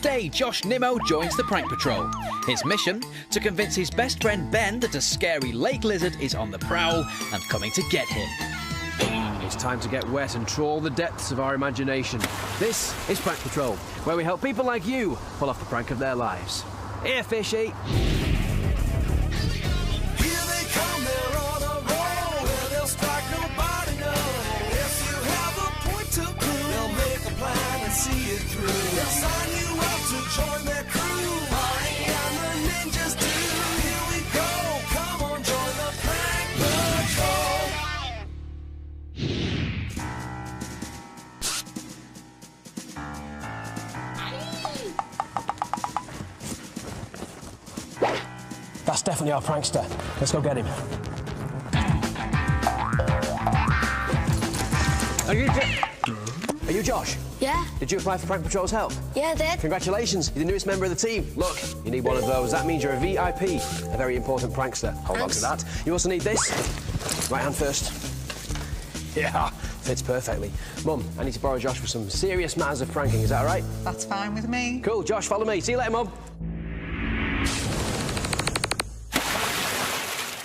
Today, Josh Nimmo joins the Prank Patrol. His mission? To convince his best friend Ben that a scary lake lizard is on the prowl and coming to get him. It's time to get wet and trawl the depths of our imagination. This is Prank Patrol, where we help people like you pull off the prank of their lives. Here, Fishy. See it through. They'll sign you up to join their crew. Party and the ninjas do. Here we go. Come on, join the Prank Patrol. That's definitely our prankster. Let's go get him. Are you Josh? Yeah. Did you apply for Prank Patrol's help? Yeah, I did. Congratulations, you're the newest member of the team. Look, you need one of those. That means you're a VIP, a very important prankster. Hold on to that. You also need this. Right hand first. Yeah, fits perfectly. Mum, I need to borrow Josh for some serious matters of pranking. Is that all right? That's fine with me. Cool, Josh, follow me. See you later, Mum.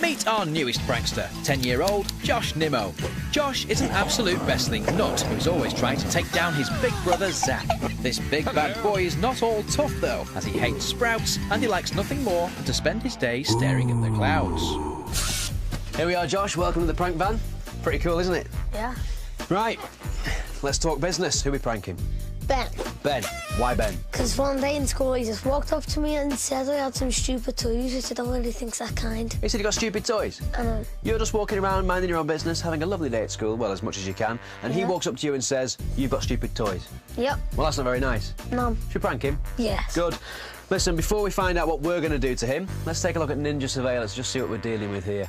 Meet our newest prankster, 10-year-old Josh Nimmo. Josh is an absolute wrestling nut who's always trying to take down his big brother, Zach. This big bad boy is not all tough, though, as he hates sprouts and he likes nothing more than to spend his days staring at the clouds. Here we are, Josh. Welcome to the prank van. Pretty cool, isn't it? Yeah. Right. Let's talk business. Who are we pranking? Ben. Ben. Why Ben? Because one day in school he just walked up to me and said I had some stupid toys, which I don't really think's that kind. He said you got stupid toys? I know. You're just walking around minding your own business, having a lovely day at school, well, as much as you can, and he walks up to you and says, you've got stupid toys. Yep. Well, that's not very nice. No. Should we prank him? Yes. Good. Listen, before we find out what we're going to do to him, let's take a look at Ninja Surveillance, just see what we're dealing with here.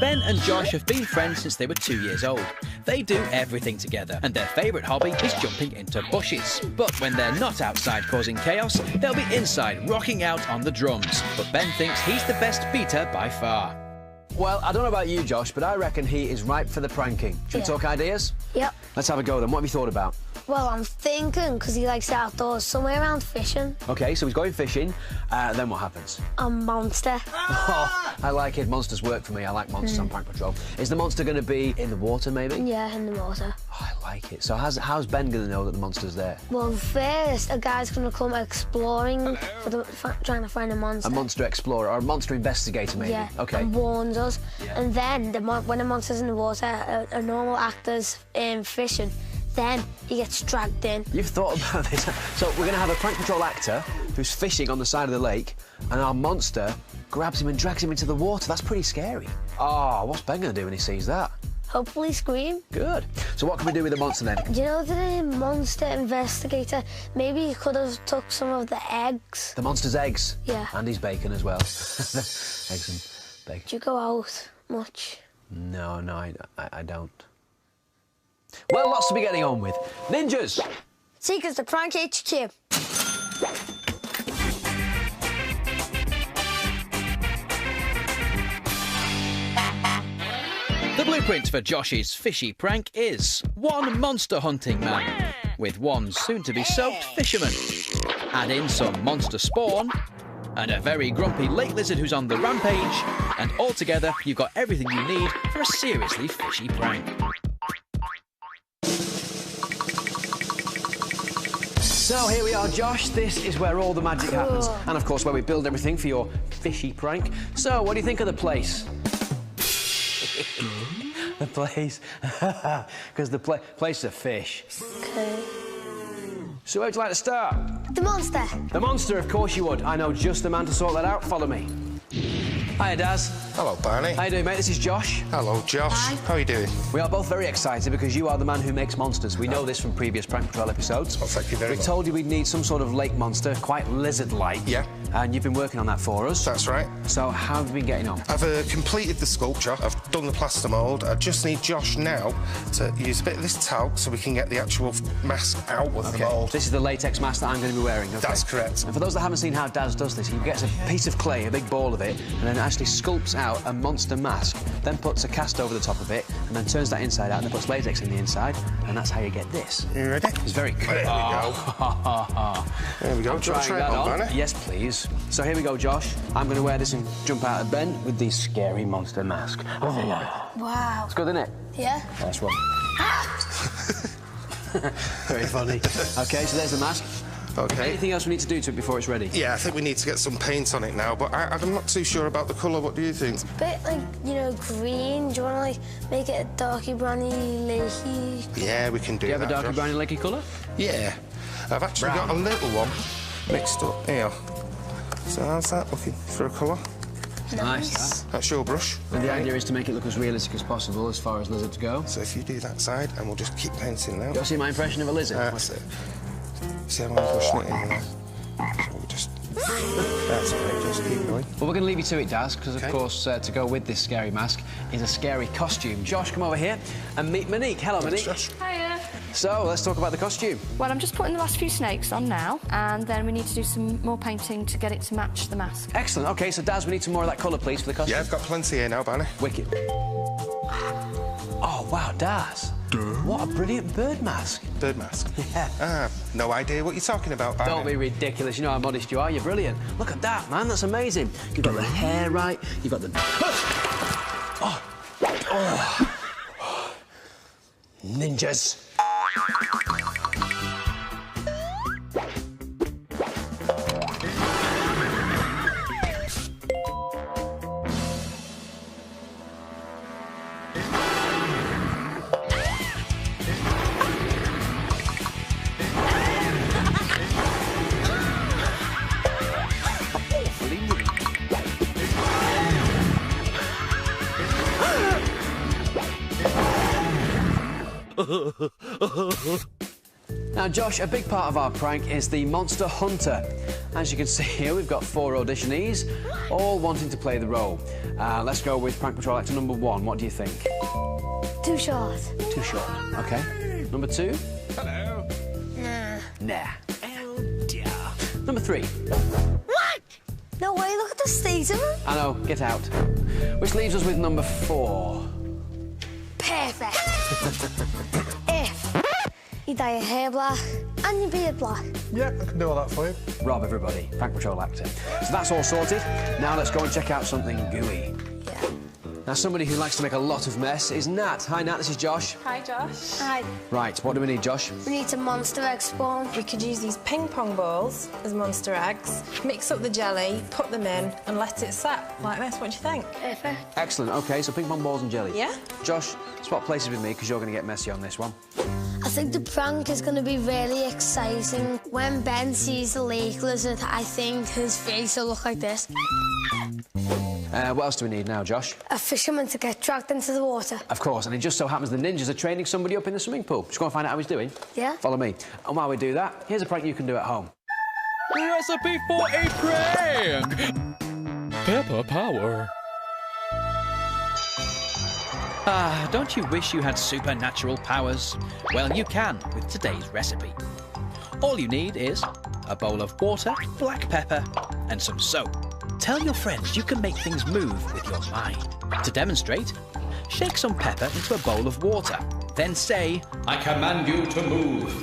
Ben and Josh have been friends since they were 2 years old. They do everything together, and their favourite hobby is jumping into bushes. But when they're not outside causing chaos, they'll be inside rocking out on the drums. But Ben thinks he's the best beater by far. Well, I don't know about you, Josh, but I reckon he is ripe for the pranking. Should we talk ideas? Yep. Let's have a go then. What have you thought about? Well, I'm thinking, because he likes the outdoors, somewhere around fishing. OK, so he's going fishing. Then what happens? A monster. Oh, I like it. Monsters work for me. I like monsters on Prank Patrol. Is the monster going to be in the water, maybe? Yeah, in the water. Oh, I like it. So how's Ben going to know that the monster's there? Well, first, a guy's going to come exploring, trying to find a monster. A monster explorer, or a monster investigator, maybe? Yeah, OK. and warns us. Yeah. And then, when the monster's in the water, a normal actor's fishing, then he gets dragged in. You've thought about this. So we're going to have a Prank Patrol actor who's fishing on the side of the lake, and our monster grabs him and drags him into the water. That's pretty scary. Oh, what's Ben going to do when he sees that? Hopefully scream. Good. So what can we do with the monster then? Do you know the monster investigator? Maybe he could have took some of the eggs. The monster's eggs? Yeah. And his bacon as well. Eggs and bacon. Do you go out much? No, I don't. Well, lots to be getting on with. Ninjas! Seekers to Prank HQ. The blueprint for Josh's fishy prank is one monster hunting man with one soon-to-be-soaked fisherman. Add in some monster spawn and a very grumpy lake lizard who's on the rampage, and altogether you've got everything you need for a seriously fishy prank. So here we are, Josh. This is where all the magic happens. And of course, where we build everything for your fishy prank. So, what do you think of the place? The place? Because the place is a fish. Okay. So where would you like to start? The monster. The monster, of course you would. I know just the man to sort that out. Follow me. Hiya, Daz. Hello, Barney. How you doing, mate? This is Josh. Hello, Josh. Hi. How are you doing? We are both very excited because you are the man who makes monsters. We know this from previous Prank Patrol episodes. Well, thank you very We much. told you we'd need some sort of lake monster, quite lizard-like. Yeah. And you've been working on that for us. That's right. So how have you been getting on? I've completed the sculpture. I've done the plaster mould. I just need Josh now to use a bit of this talc so we can get the actual mask out of the mould. This is the latex mask that I'm going to be wearing. Okay. That's correct. And for those that haven't seen how Daz does this, he gets a piece of clay, a big ball of it, and then actually sculpts out a monster mask, then puts a cast over the top of it, and then turns that inside out, and then puts latex in the inside, and that's how you get this. You ready? It's very cool. There we go. There we go. I'm trying that on. Yes, please. So here we go, Josh. I'm going to wear this and jump out of bed with the scary monster mask. Wow. It's good, isn't it? Yeah. Nice one. Very funny. OK, so there's the mask. OK. Anything else we need to do to it before it's ready? Yeah, I think we need to get some paint on it now, but I'm not too sure about the colour. What do you think? A bit like, you know, green. Do you want to, like, make it a darky, browny, lakey? Yeah, we can do that. Do you have a darky, Josh. browny, lakey colour? Yeah. I've actually got a little one mixed up here. So how's that looking for a colour? Nice. That's your brush. And the idea is to make it look as realistic as possible as far as lizards go. So if you do that side, and we'll just keep painting now. Do you see my impression of a lizard? That's it. See how I'm pushing it in there? So we just... That's great, just keep going. Well, we're going to leave you to it, Daz, because, Okay. of course, to go with this scary mask is a scary costume. Josh, come over here and meet Monique. Hello, Monique. Josh. Hiya. So, let's talk about the costume. Well, I'm just putting the last few snakes on now, and then we need to do some more painting to get it to match the mask. Excellent. OK, so, Daz, we need some more of that colour, please, for the costume. Yeah, I've got plenty here now, Barney. Wicked. Oh, wow, Daz. What a brilliant bird mask. Bird mask. Yeah. No idea what you're talking about, Barney. Don't be ridiculous. You know how modest you are. You're brilliant. Look at that, man. That's amazing. You've got the hair right. You've got the... Oh. Oh. Ninjas. Now, Josh, a big part of our prank is the Monster Hunter. As you can see here, we've got 4 auditionees, all wanting to play the role. Let's go with Prank Patrol actor number 1. What do you think? Too short. Too short. OK. Number 2? Hello. Nah. Oh, dear. Number 3? What? No way, look at the state of him. I know, get out. Which leaves us with number 4. Perfect. If you dye your hair black and your beard black. Yeah, I can do all that for you. Rob, everybody. Prank Patrol actor. So that's all sorted. Now let's go and check out something gooey. Yeah. Now, somebody who likes to make a lot of mess is Nat. Hi, Nat, this is Josh. Hi, Josh. Hi. Right, what do we need, Josh? We need some monster egg spawn. We could use these ping pong balls as monster eggs, mix up the jelly, put them in and let it set like this. What do you think? Perfect. Excellent. OK, so ping pong balls and jelly. Yeah. Josh, swap places with me, because you're going to get messy on this one. I think the prank is going to be really exciting. When Ben sees the lake lizard, I think his face will look like this. What else do we need now, Josh? A fisherman to get dragged into the water. Of course, and it just so happens the ninjas are training somebody up in the swimming pool. Just go and find out how he's doing. Yeah. Follow me. And while we do that, here's a prank you can do at home. Recipe for a prank! Pepper power. Ah, don't you wish you had supernatural powers? Well, you can with today's recipe. All you need is a bowl of water, black pepper, and some soap. Tell your friends you can make things move with your mind. To demonstrate, shake some pepper into a bowl of water. Then say, "I command you to move."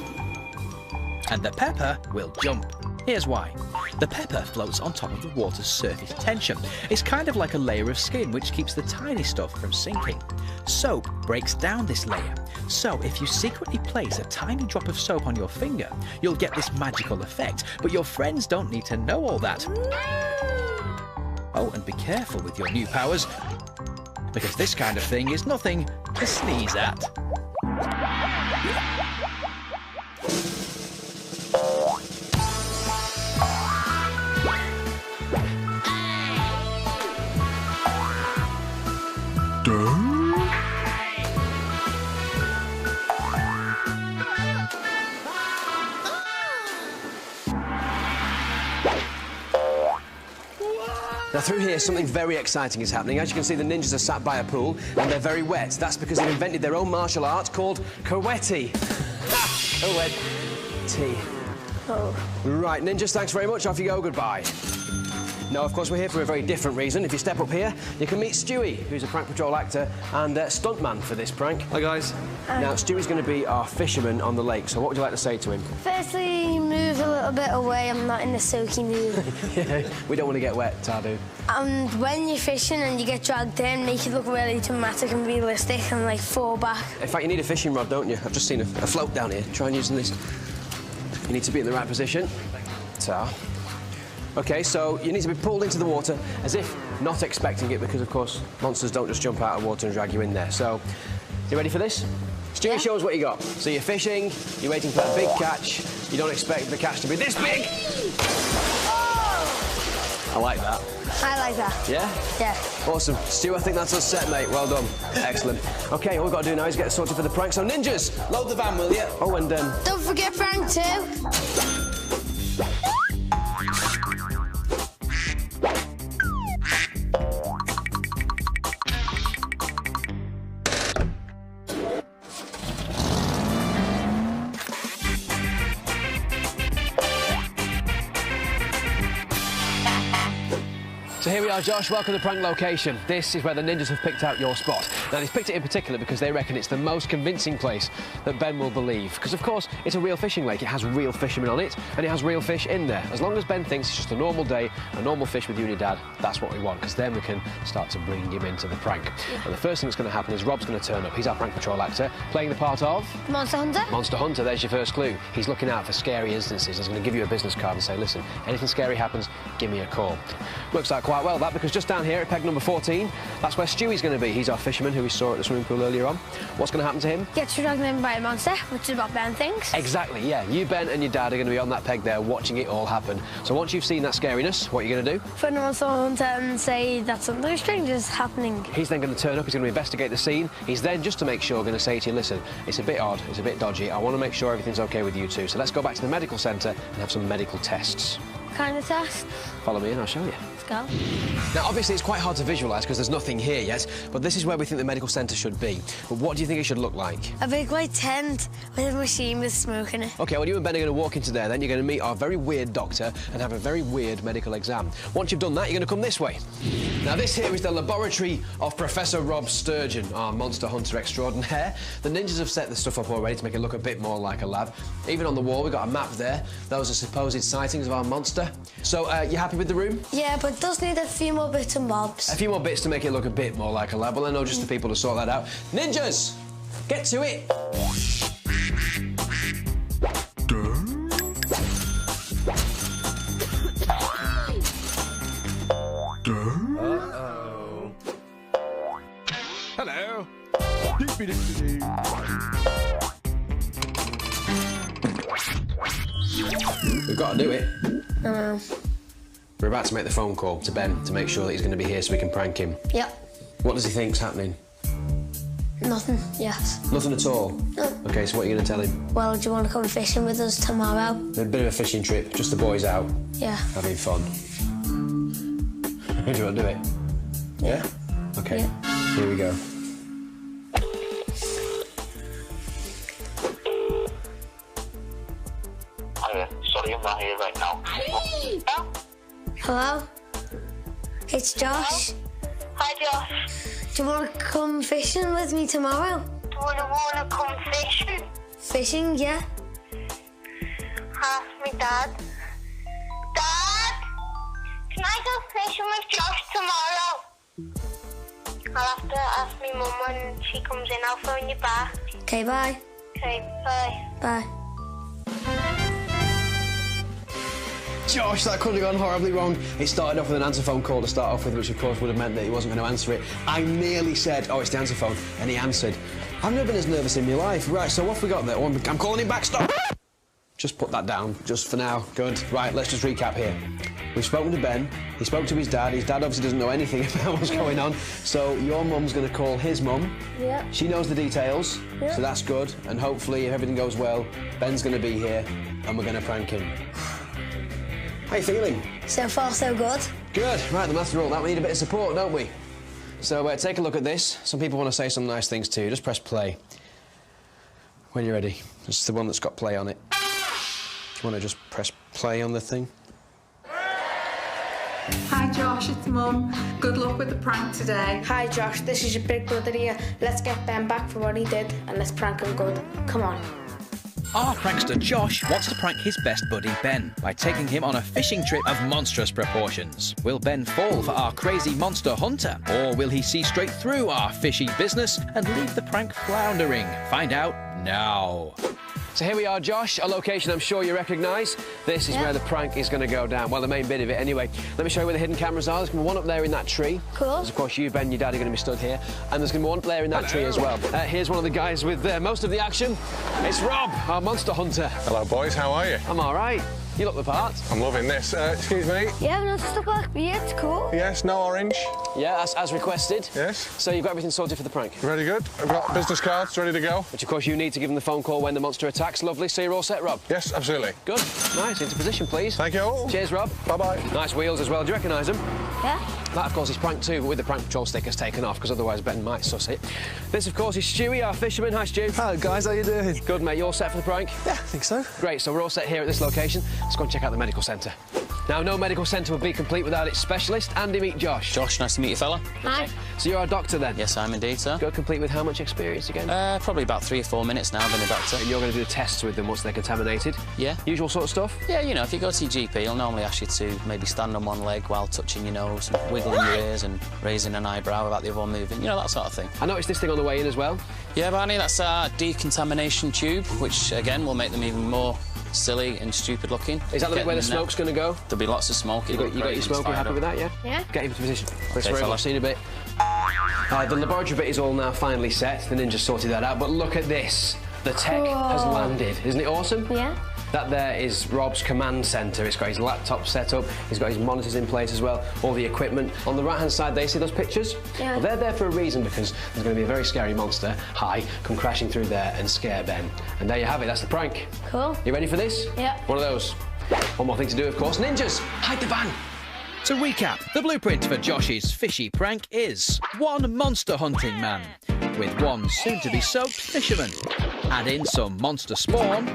And the pepper will jump. Here's why. The pepper floats on top of the water's surface tension. It's kind of like a layer of skin which keeps the tiny stuff from sinking. Soap breaks down this layer. So if you secretly place a tiny drop of soap on your finger, you'll get this magical effect. But your friends don't need to know all that. Oh, and be careful with your new powers, because this kind of thing is nothing to sneeze at. Now, through here, something very exciting is happening. As you can see, the ninjas are sat by a pool, and they're very wet. That's because they've invented their own martial art called Kaweti. Kaweti. Oh. Right, ninjas, thanks very much. Off you go. Goodbye. No, of course, we're here for a very different reason. If you step up here, you can meet Stewie, who's a Prank Patrol actor and stuntman for this prank. Hi, guys. Now, Stewie's going to be our fisherman on the lake, so what would you like to say to him? Firstly, move a little bit away. I'm not in the soaky mood. Yeah, we don't want to get wet, Tardu. And when you're fishing and you get dragged in, make it look really dramatic and realistic and, like, fall back. In fact, you need a fishing rod, don't you? I've just seen a float down here. Try and using this. You need to be in the right position. Ta. OK, so you need to be pulled into the water as if not expecting it, because, of course, monsters don't just jump out of water and drag you in there. So, you ready for this? Stewie, show us what you got. So you're fishing, you're waiting for that big catch. You don't expect the catch to be this big. I like that. I like that. Yeah? Yeah. Awesome. Stu, I think that's us set, mate. Well done. Excellent. OK, all we've got to do now is get sorted for the prank. So, ninjas, load the van, will you? Oh, and... Don't forget prank 2. So here we are, Josh. Welcome to the prank location. This is where the ninjas have picked out your spot. Now, they've picked it in particular because they reckon it's the most convincing place that Ben will believe. Because, of course, it's a real fishing lake. It has real fishermen on it, and it has real fish in there. As long as Ben thinks it's just a normal day, a normal fish with you and your dad, that's what we want, because then we can start to bring him into the prank. And the first thing that's going to happen is Rob's going to turn up. He's our Prank Patrol actor, playing the part of... Monster Hunter? Monster Hunter, there's your first clue. He's looking out for scary instances. He's going to give you a business card and say, listen, anything scary happens, give me a call. Works out quite well, that, because just down here at peg number 14, that's where Stewie's going to be. He's our fisherman who we saw at the swimming pool earlier on. What's going to happen to him? Gets dragged in by a monster, which is what Ben thinks. Exactly, yeah. You, Ben, and your dad are going to be on that peg there watching it all happen. So once you've seen that scariness, what are you going to do? Phone the Monster Hunter and say that something strange is happening. He's then going to turn up, he's going to investigate the scene. He's then, just to make sure, going to say to you, listen, it's a bit odd, it's a bit dodgy. I want to make sure everything's OK with you two. So let's go back to the medical centre and have some medical tests. What kind of test? Follow me and I'll show you. Let's go. Now, obviously, it's quite hard to visualise because there's nothing here yet, but this is where we think the medical centre should be. But what do you think it should look like? A big white tent with a machine with smoke in it. OK, well, you and Ben are going to walk into there, then you're going to meet our very weird doctor and have a very weird medical exam. Once you've done that, you're going to come this way. Now, this here is the laboratory of Professor Rob Sturgeon, our monster hunter extraordinaire. The ninjas have set the stuff up already to make it look a bit more like a lab. Even on the wall, we've got a map there. Those are supposed sightings of our monster. So, you happy with the room? Yeah, but it does need a few more bits and bobs. A few more bits to make it look a bit more like a lab. Well, I know just the people to sort that out. Ninjas, get to it. Uh-oh. Hello. We've got to do it. I know. We're about to make the phone call to Ben to make sure that he's going to be here so we can prank him. Yep. What does he think's happening? Nothing, yes. Nothing at all? No. OK, so what are you going to tell him? Well, do you want to come fishing with us tomorrow? A bit of a fishing trip, just the boys out. Yeah. Having fun. Do you want to do it? Yeah? OK, Yeah. Here we go. Sorry, I'm not here right now. Hello? It's Josh. Hi, Josh. Do you want to come fishing with me tomorrow? Do you want to come fishing? Fishing, yeah. Ask me, Dad. Dad! Can I go fishing with Josh tomorrow? I'll have to ask my mum when she comes in. I'll phone you back. OK, bye. OK, bye. Bye. Josh, that could have gone horribly wrong. It started off with an answer phone call to start off with, which of course would have meant that he wasn't going to answer it. I nearly said, oh, it's the answer phone, and he answered. I've never been as nervous in my life. Right, so what have we got there? Oh, I'm calling him back, stop! Just put that down, just for now. Good. Right, let's just recap here. We've spoken to Ben, he spoke to his dad obviously doesn't know anything about what's going on, so your mum's going to call his mum. Yeah. She knows the details, Yeah. so that's good, and hopefully, if everything goes well, Ben's going to be here, and we're going to prank him. How you feeling? So far, so good. Good. Right, the maths are all that. We need a bit of support, don't we? So take a look at this. Some people want to say some nice things too. Just press play. When you're ready. This is the one that's got play on it. Do you want to just press play on the thing? Hi Josh, it's Mum. Good luck with the prank today. Hi Josh, this is your big brother here. Let's get Ben back for what he did and let's prank him good. Come on. Our prankster Josh wants to prank his best buddy Ben by taking him on a fishing trip of monstrous proportions. Will Ben fall for our crazy monster hunter, or will he see straight through our fishy business and leave the prank floundering? Find out now. So here we are, Josh, a location I'm sure you recognise. This is where the prank is going to go down. Well, the main bit of it, anyway. Let me show you where the hidden cameras are. There's going to be one up there in that tree. Cool. There's, of course, you, Ben, your dad are going to be stood here. And there's going to be one up there in that tree as well. Here's one of the guys with most of the action. It's Rob, our monster hunter. Hello, boys. How are you? I'm all right. You look the part. I'm loving this. Excuse me? Yeah, I've noticed the black beard. It's cool. Yes, no orange. Yeah, as requested. Yes. So you've got everything sorted for the prank? Very good. I've got business cards ready to go. Which, of course, you need to give them the phone call when the monster attacks. Lovely. So you're all set, Rob? Yes, absolutely. Good. Nice. Into position, please. Thank you. Cheers, Rob. Bye-bye. Nice wheels as well. Do you recognise them? Yeah. That, of course, is prank 2, but with the prank patrol stickers taken off, because otherwise Ben might suss it. This, of course, is Stewie, our fisherman. Hi, Stu. Hello, guys. How you doing? Good, mate. You all set for the prank? Yeah, I think so. Great. So we're all set here at this location. Let's go and check out the medical centre. Now, no medical centre would be complete without its specialist. Andy, meet Josh. Josh, nice to meet you, fella. Hi. So you're our doctor, then? Yes, I'm indeed, sir. Go complete with how much experience again? Probably about 3 or 4 minutes now. I've been a doctor. And you're going to do the tests with them once they're contaminated? Yeah. Usual sort of stuff? Yeah, you know, if you go to your GP, he'll normally ask you to maybe stand on one leg while touching your nose and wiggling your ears and raising an eyebrow without the other one moving. You know, that sort of thing. I noticed this thing on the way in as well. Yeah, Barney, that's our decontamination tube, which, again, will make them even more silly and stupid looking. Is that the bit where the smoke's going to go? There'll be lots of smoke. You got your smoke, you happy with that, yeah? Yeah. Get into position. Let's Okay, roll. fella. I've seen a bit. The laboratory bit is all now finally set. The ninja sorted that out. But look at this. The tech has landed. Isn't it awesome? Yeah. That there is Rob's command centre. It's got his laptop set up. He's got his monitors in place as well. All the equipment. On the right-hand side, they see those pictures? Yeah. Well, they're there for a reason, because there's going to be a very scary monster, come crashing through there and scare Ben. And there you have it. That's the prank. Cool. You ready for this? Yeah. One of those. One more thing to do, of course. Ninjas, hide the van. To recap, the blueprint for Josh's fishy prank is one monster hunting man with one soon-to-be-soaked fisherman. Add in some monster spawn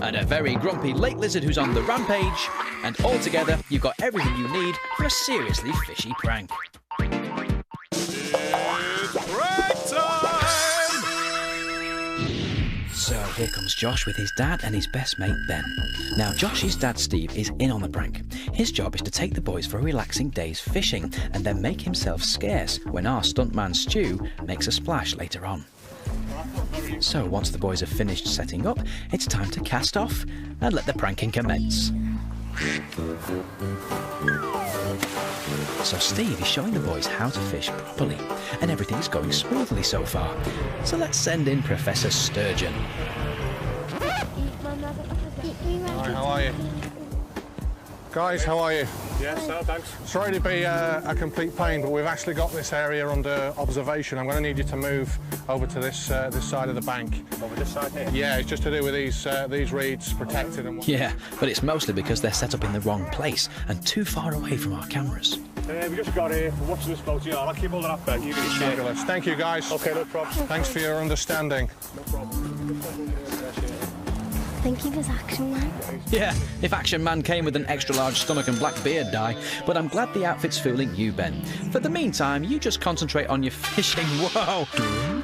and a very grumpy lake lizard who's on the rampage, and altogether you've got everything you need for a seriously fishy prank. So here comes Josh with his dad and his best mate Ben. Now Josh's dad Steve is in on the prank. His job is to take the boys for a relaxing day's fishing and then make himself scarce when our stuntman Stu makes a splash later on. So once the boys have finished setting up, it's time to cast off and let the pranking commence. So Steve is showing the boys how to fish properly, and everything is going smoothly so far. So let's send in Professor Sturgeon. Hi, how are you? Guys, how are you? Yes, sir, thanks. Sorry to be a complete pain, but we've actually got this area under observation. I'm going to need you to move over to this side of the bank. Over this side here? Yeah, it's just to do with these reeds protected and... Yeah, but it's mostly because they're set up in the wrong place and too far away from our cameras. We just got here for watching this boat. I'll keep holding up, Ben. You get your share. Fabulous. Thank you, guys. OK, no problem. Thanks for your understanding. No problem. I think he was Action Man. Yeah, if Action Man came with an extra large stomach and black beard dye, but I'm glad the outfit's fooling you, Ben. For the meantime, you just concentrate on your fishing. Whoa!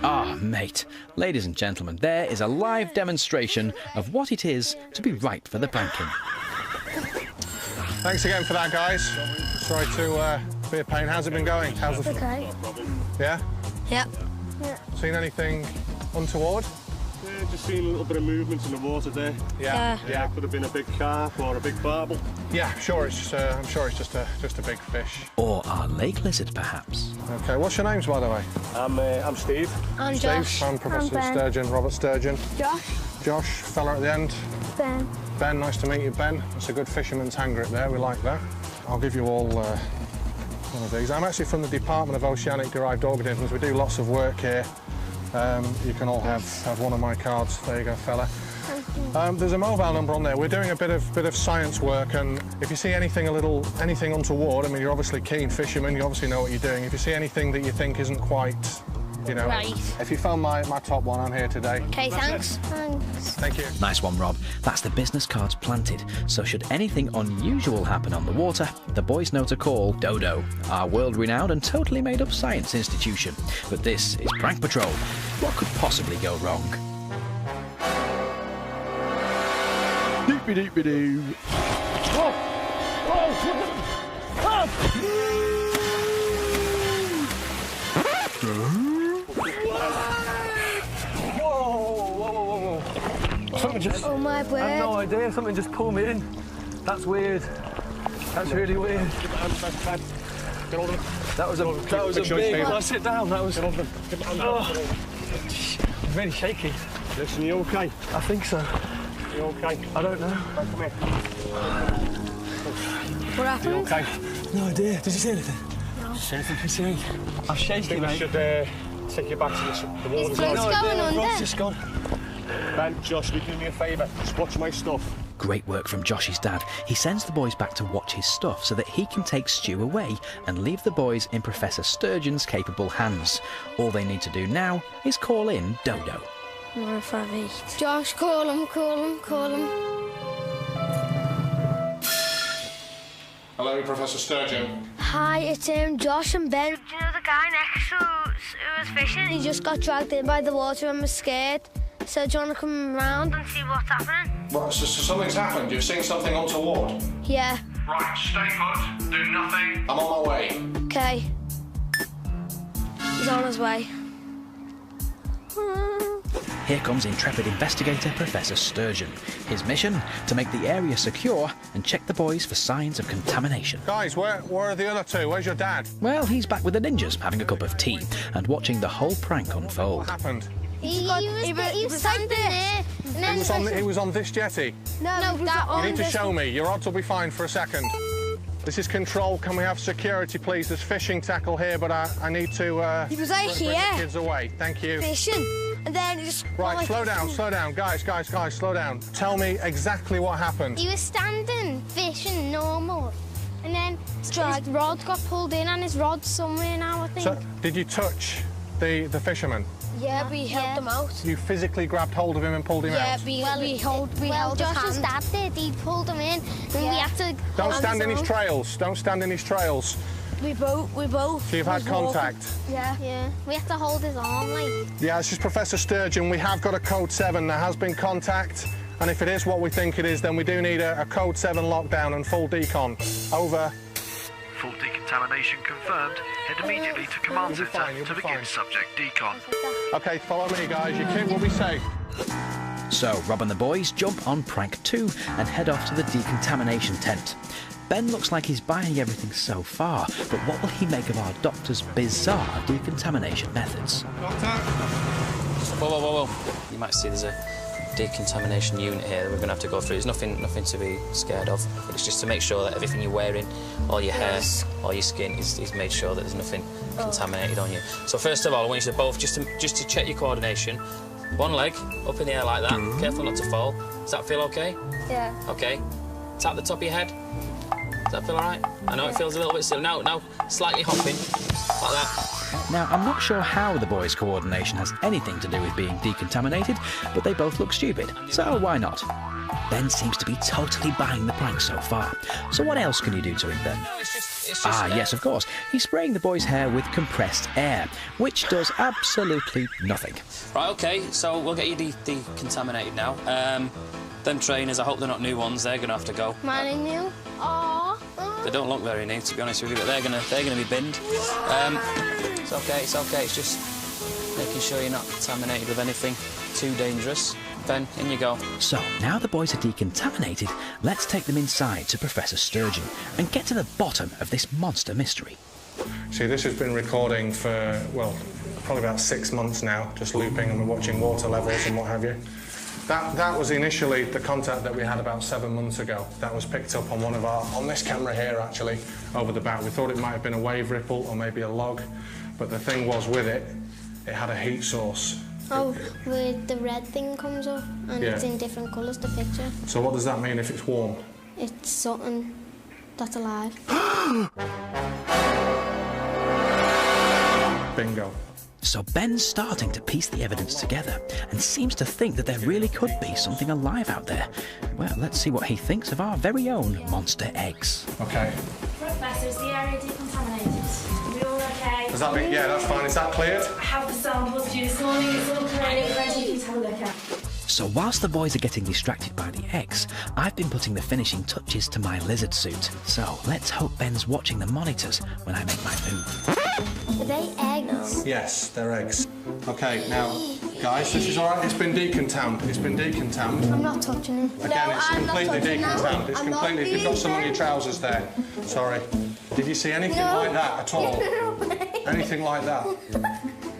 Ah, mate. Ladies and gentlemen, there is a live demonstration of what it is to be right for the pranking. Thanks again for that, guys. Sorry to be a pain. How's it been going? How's the... Okay. Yeah? Yep. Seen anything untoward? Yeah, just seen a little bit of movement in the water there. Yeah. Yeah, could have been a big carp or a big barbel. Yeah, I'm sure it's just a big fish. Or our lake lizard, perhaps. Okay, what's your names, by the way? I'm Steve. I'm Steve. Josh. I'm Professor Ben. Sturgeon, Robert Sturgeon. Josh. Josh, fella at the end. Ben. Ben, nice to meet you, Ben. That's a good fisherman's hang grip there, we like that. I'll give you all one of these. I'm actually from the Department of Oceanic Derived Organisms. We do lots of work here. You can all have one of my cards. There you go, fella. There's a mobile number on there. We're doing a bit of science work, and if you see anything untoward, I mean, you're obviously keen fisherman, you obviously know what you're doing. If you see anything that you think isn't quite, you know... Right. If you found my top one, I'm here today. OK, thanks. Thank you. Nice one, Rob. That's the business cards planted. So should anything unusual happen on the water, the boys know to call Dodo, our world-renowned and totally made-up science institution. But this is Prank Patrol. What could possibly go wrong? Doopy-doopy-doo. Whoa! Something just... Oh, my word. I have no idea. Something just pulled me in. That's weird. That's really weird. That was a big... Well, sit down. That was... really shaky. Listen, you okay? I think so. You okay? I don't know. Come here. What happened? You okay? No idea. Did you see anything? No. See anything? You see anything? I'm shaky, mate. I should take you back to the water. Is Chris going under? Rod's just gone. Ben, Josh, will you do me a favour? Just watch my stuff. Great work from Josh's dad. He sends the boys back to watch his stuff so that he can take Stu away and leave the boys in Professor Sturgeon's capable hands. All they need to do now is call in Dodo. Josh, call him. Hello, Professor Sturgeon. Hi, it's Josh and Ben. Do you know the guy next to who was fishing? He just got dragged in by the water and was scared. So do you want to come round and see what's happening? What, so something's happened? You've seen something untoward? Yeah. Right, stay put, do nothing. I'm on my way. OK. He's on his way. Here comes intrepid investigator Professor Sturgeon. His mission, to make the area secure and check the boys for signs of contamination. Guys, where are the other two? Where's your dad? Well, he's back with the ninjas, having a cup of tea and watching the whole prank unfold. What happened? He was standing there. He was on this jetty? No, that You need to show me. Your odds will be fine for a second. This is control. Can we have security, please? There's fishing tackle here, but I need to... He was out bring here. the kids away. Thank you. Fishing. And then just... Right, slow down. Guys, slow down. Tell me exactly what happened. He was standing, fishing normal. And then his rod got pulled in and his rod's somewhere now, I think. So, did you touch the fisherman? Yeah, we helped him out. You physically grabbed hold of him and pulled him out? Yeah, we held his hand. Josh's dad did. He pulled him in. And we had to... Don't stand in his trails. Don't stand in his trails. We both. So you've had contact? Yeah. We had to hold his arm, like... Yeah, this is Professor Sturgeon. We have got a code 7. There has been contact. And if it is what we think it is, then we do need a code 7 lockdown and full decon. Over. Full decontamination confirmed. Head immediately to command centre to begin subject decon. OK, follow me, guys. Your kid will be safe. So, Rob and the boys jump on prank 2 and head off to the decontamination tent. Ben looks like he's buying everything so far, but what will he make of our doctor's bizarre decontamination methods? Whoa. You might see there's a decontamination unit here that we're going to have to go through. There's nothing to be scared of, but it's just to make sure that everything you're wearing, all your hair, all your skin is made sure that there's nothing contaminated on you. So first of all, I want you to both, just to check your coordination, one leg up in the air like that, careful not to fall. Does that feel okay? Yeah. Okay. Tap the top of your head. Does that feel all right? I know it feels a little bit still. Now, slightly hopping, like that. Now, I'm not sure how the boys' coordination has anything to do with being decontaminated, but they both look stupid, so why not? Ben seems to be totally buying the prank so far. So what else can you do to him, Ben? Yes, of course. He's spraying the boys' hair with compressed air, which does absolutely nothing. Right, OK, so we'll get you decontaminated now. Them trainers, I hope they're not new ones. They're going to have to go. Mine are new. Aww. They don't look very new, to be honest with you, but they're gonna be binned. It's okay. It's just making sure you're not contaminated with anything too dangerous. Ben, in you go. So, now the boys are decontaminated, let's take them inside to Professor Sturgeon and get to the bottom of this monster mystery. See, this has been recording for, well, probably about 6 months now, just looping, and we're watching water levels and what have you. That was initially the contact that we had about 7 months ago. That was picked up on on this camera here, actually, over the back. We thought it might have been a wave ripple or maybe a log, but the thing was with it, it had a heat source. Oh, where the red thing comes up and Yeah. it's in different colours, the picture. So what does that mean if it's warm? It's something that's alive. Bingo. So Ben's starting to piece the evidence together and seems to think that there really could be something alive out there. Well, let's see what he thinks of our very own monster eggs. Okay. Professor, is the area decontaminated? Are we all okay? Does that mean, yeah, that's fine. Is that cleared? I have the samples due this morning. It's all clear. Ready for you to have a look at. So whilst the boys are getting distracted by the eggs, I've been putting the finishing touches to my lizard suit. So let's hope Ben's watching the monitors when I make my move. Are they eggs? Yes, they're eggs. Okay, now, guys, this is all right. It's been decontamined. It's been decontamined. I'm not touching it. Again, no, it's I'm not completely touching decontamined. that. It's I'm not completely. You've got some on your leaving. trousers there. Sorry. Did you see anything like that at all? Anything like that?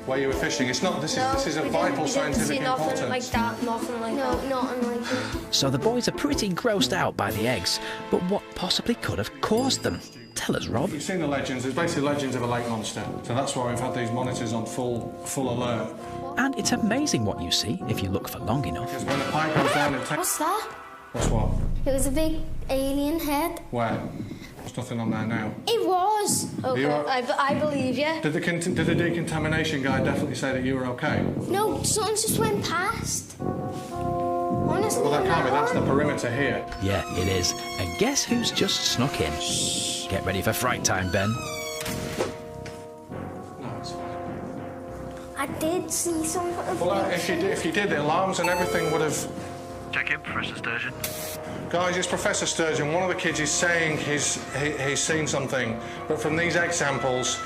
Where you were fishing? It's not. This is a vital scientific importance. Nothing like that. Nothing like that. No, nothing like that. So the boys are pretty grossed out by the eggs, but what possibly could have caused them? Tell us, Rob. You've seen the legends. There's basically legends of a lake monster. So that's why we've had these monitors on full alert. And it's amazing what you see if you look for long enough. Because when the pipe goes down, it takes. What's that? What's what? It was a big alien head. Where? There's nothing on there now. It was. Okay, You are- I believe you. Did the decontamination guy definitely say that you were okay? No, something just went past. Honestly, Well, that can't be. That's the no. perimeter here. Yeah, it is. And guess who's just snuck in? Get ready for fright time, Ben. No, it's fine. I did see something. Well, if you did, the alarms and everything would have. Check in, Professor Sturgeon. Guys, it's Professor Sturgeon. One of the kids is saying he's seen something, but from these egg samples,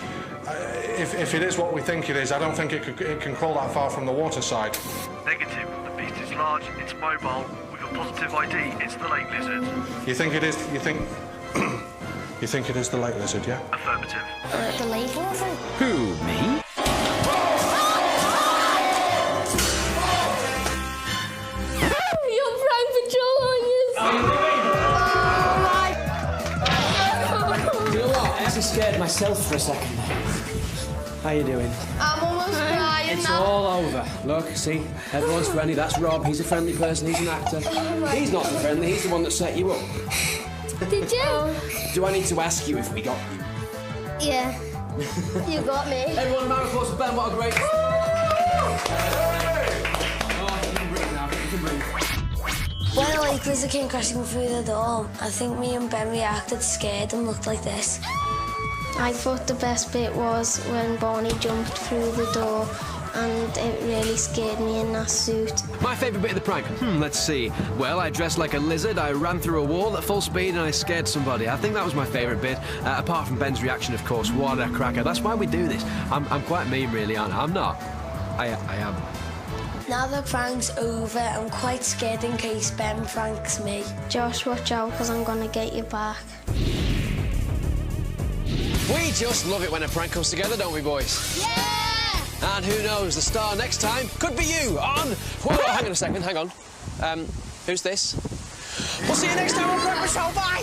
if it is what we think it is, I don't think it can crawl that far from the water side. Negative. The beast is large, it's mobile. We've got positive ID. It's the lake lizard. You think it is? You think? You think it is the lake lizard? Yeah. Affirmative. The lake lizard? Who, me? You're prank patrol on you. You know what? I actually scared myself for a second. How you doing? I'm almost crying It's now. all over. Look, see, everyone's friendly. That's Rob. He's a friendly person. He's an actor. He's not friendly. He's the one that set you up. Did you? Do I need to ask you if we got you? Yeah. You got me. Everyone, a round of applause for Ben. What a great. When a lake lizard came crashing through the door, I think me and Ben reacted scared and looked like this. I thought the best bit was when Barney jumped through the door and it really scared me in that suit. My favourite bit of the prank? Let's see. Well, I dressed like a lizard, I ran through a wall at full speed, and I scared somebody. I think that was my favourite bit. Apart from Ben's reaction, of course. What a cracker. That's why we do this. I'm quite mean, really, aren't I? I'm not. I am. Now the prank's over, I'm quite scared in case Ben pranks me. Josh, watch out, because I'm going to get you back. We just love it when a prank comes together, don't we, boys? Yeah! And who knows, the star next time could be you on... Whoa, hang on a second, hang on. Who's this? We'll see you next time on Prank Patrol. Bye!